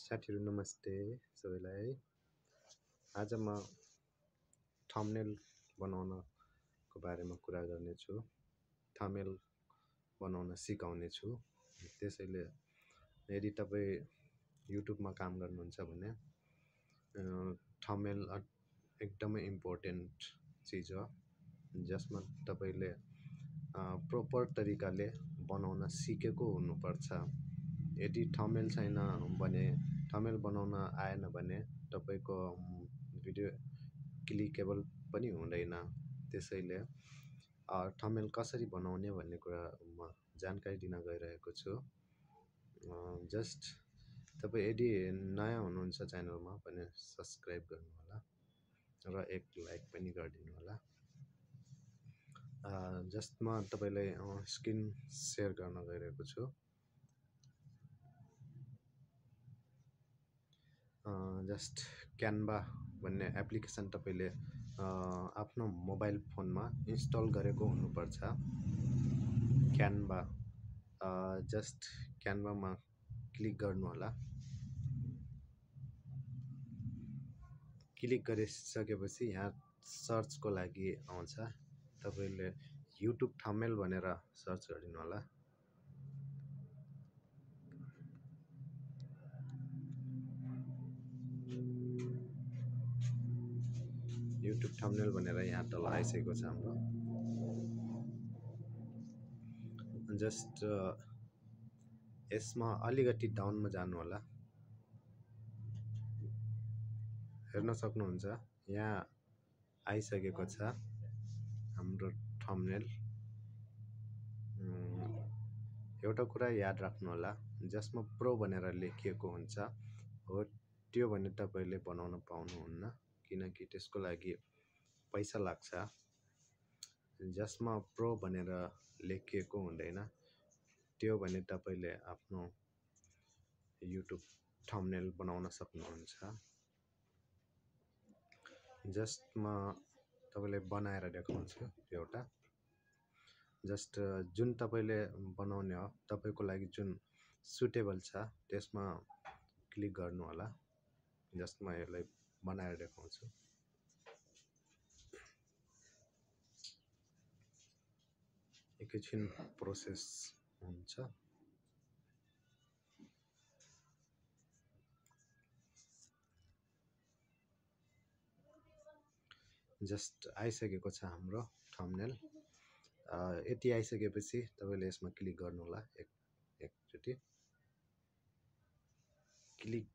साथीहरु नमस्ते सबैलाई। आज म थम्बनेल बनाउनको बारेमा कुरा गर्नेछु। थम्बनेल बनाउन सिकाउने छु। त्यसैले यदि तपाई युट्युबमा काम गर्नुहुन्छ भने थम्बनेल एकदमै इम्पोर्टेन्ट चीज हो, जसमा तपाईले प्रोपर तरिकाले बनाउन सिकेको हुनुपर्छ। यदि थम्बनेल छैन भने, थम्बनेल बनाउन आएन भने तपाईको भिडियो क्लिकेबल पनि हुँदैन। त्यसैले थम्बनेल कसरी बनाउने भन्ने कुरा म जानकारी दिन गइरहेको छु। जस्ट तपाई यदि नयाँ हुनुहुन्छ च्यानलमा भने सब्स्क्राइब गर्नु होला र एक लाइक पनि गरिदिनु होला। जस्ट म तपाईलाई स्क्रिन शेयर गर्न गइरहेको छु। जस्ट क्यानभा भन्ने एप्लिकेसन तपाईले आफ्नो मोबाइल फोनमा इन्स्टल गरेको हुनुपर्छ। क्यानभा जस्ट क्यानभामा क्लिक गर्नु होला। क्लिक गरिसकेपछि यहाँ सर्चको लागि आउँछ। तपाईले युट्युब थम्बनेल भनेर सर्च गरिदिनु होला। युट्युब थम्बनेल भनेर यहाँ तल आइसकेको छ हाम्रो। जस्ट यसमा अलिकति डाउनमा जानु होला। हेर्न सक्नुहुन्छ यहाँ आइसकेको छ हाम्रो थम्बनेल। एउटा कुरा याद राख्नु होला, जसमा प्रो भनेर लेखिएको हुन्छ हो त्यो भने तपाईले बनाउन पाउनुहुन्न, किनकि त्यसको लागि पैसा लाग्छ। जसमा प्रो भनेर लेखिएको हुँदैन त्यो भने तपाईले आफ्नो युट्युब थम्बनेल बनाउन सक्नुहुन्छ। जस्ट म तपाईलाई बनाएर देखाउँछु एउटा। जस्ट जुन तपाईले बनाउने हो, तपाईको लागि जुन सुटेबल छ त्यसमा क्लिक गर्नु होला। जस्ट म यसलाई बनाएर देखाउँछु। एकैछिन प्रोसेस हुन्छ। जस्ट आइसकेको छ हाम्रो थम्बनेल। यति आइसकेपछि तपाईले यसमा क्लिक गर्नु होला। एकचोटी क्लिक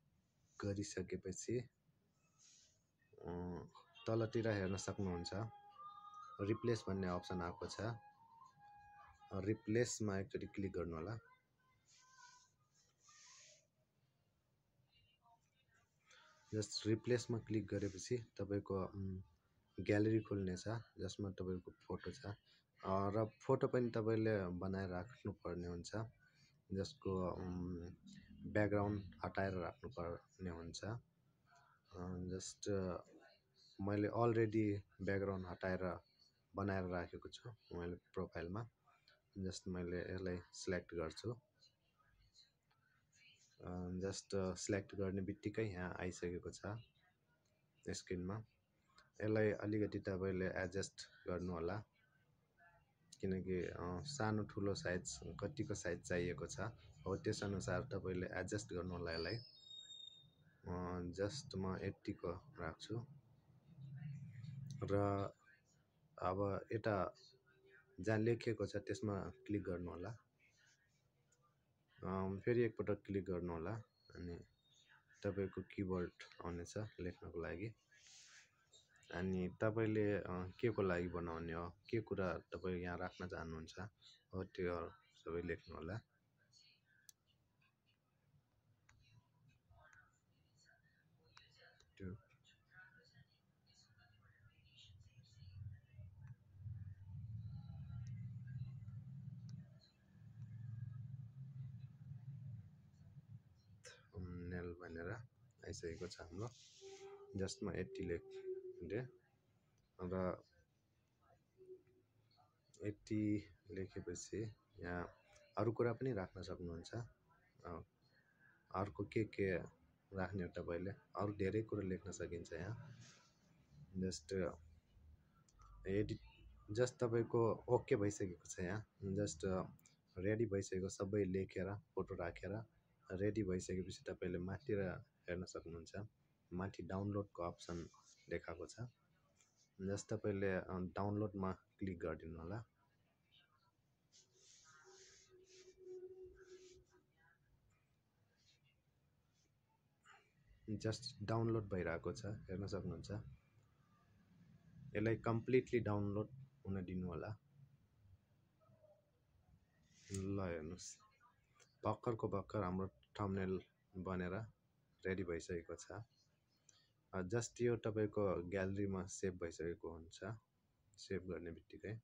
गरिसकेपछि तलतिर हेर्न सक्नुहुन्छ रिप्लेस भन्ने अप्सन आएको छ। रिप्लेसमा एकचोटी क्लिक गर्नु होला। जस्ट रिप्लेसमा क्लिक गरेपछि तपाईको ग्यालेरी खुल्नेछ, जसमा तपाईको फोटो छ र फोटो पनि तपाईले बनाएर राख्नु पर्ने हुन्छ, जसको ब्याकग्राउन्ड हटाएर राख्नु पर्ने हुन्छ। जस्ट मैले अलरेडी ब्याकग्राउन्ड हटाएर बनाएर राखेको छु मैले प्रोफाइलमा। जस्ट मैले यसलाई सिलेक्ट गर्छु। जस्ट सिलेक्ट गर्ने बित्तिकै यहाँ आइसकेको छ स्क्रिनमा। यसलाई अलिकति तपाईले एडजस्ट गर्नु होला, किनकि सानो ठुलो साइज कतिको साइज चाहिएको छ हो त्यस अनुसार तपाईले एडजस्ट गर्नु होला यसलाई। जस्ट म यतिको राख्छु र अब यता जहाँ लेखिएको छ त्यसमा क्लिक गर्नु होला। फेरि एकपटक क्लिक गर्नु होला अनि तपाईको किबोर्ड आउनेछ लेख्नको लागि। अनि तपाईले के को लागि बनाउने हो, के कुरा तपाई यहाँ राख्न चाहनुहुन्छ हो त्यो सबै लेख्नु होला। थम्बनेल भनेर आइसकेको छ हाम्रो। जस्ट म यति लेख्दै र यति लेखेपछि यहाँ अरु कुरा पनि राख्न सक्नुहुन्छ। अर्को के राख्ने हो तपाईँले। अरू धेरै कुरो लेख्न सकिन्छ यहाँ। जस्ट एडिट जस्ट तपाईँको ओके भइसकेको छ यहाँ। जस्ट रेडी भइसकेको सबै लेखेर फोटो राखेर रेडी भइसकेपछि तपाईँले माथितिर हेर्न सक्नुहुन्छ। माथि डाउनलोडको अप्सन देखाएको छ। जस्ट तपाईँले डाउनलोडमा क्लिक गरिदिनु होला। जस्ट डाउनलोड भइरहेको छ, हेर्न सक्नुहुन्छ। यसलाई कम्प्लिटली डाउनलोड हुन दिनु होला। ल हेर्नुहोस्, भर्खरको भर्खर हाम्रो थम्बनेल बनेर रेडी भइसकेको छ। जस्ट यो तपाईँको ग्यालेरीमा सेभ भइसकेको हुन्छ। सेभ गर्ने बित्तिकै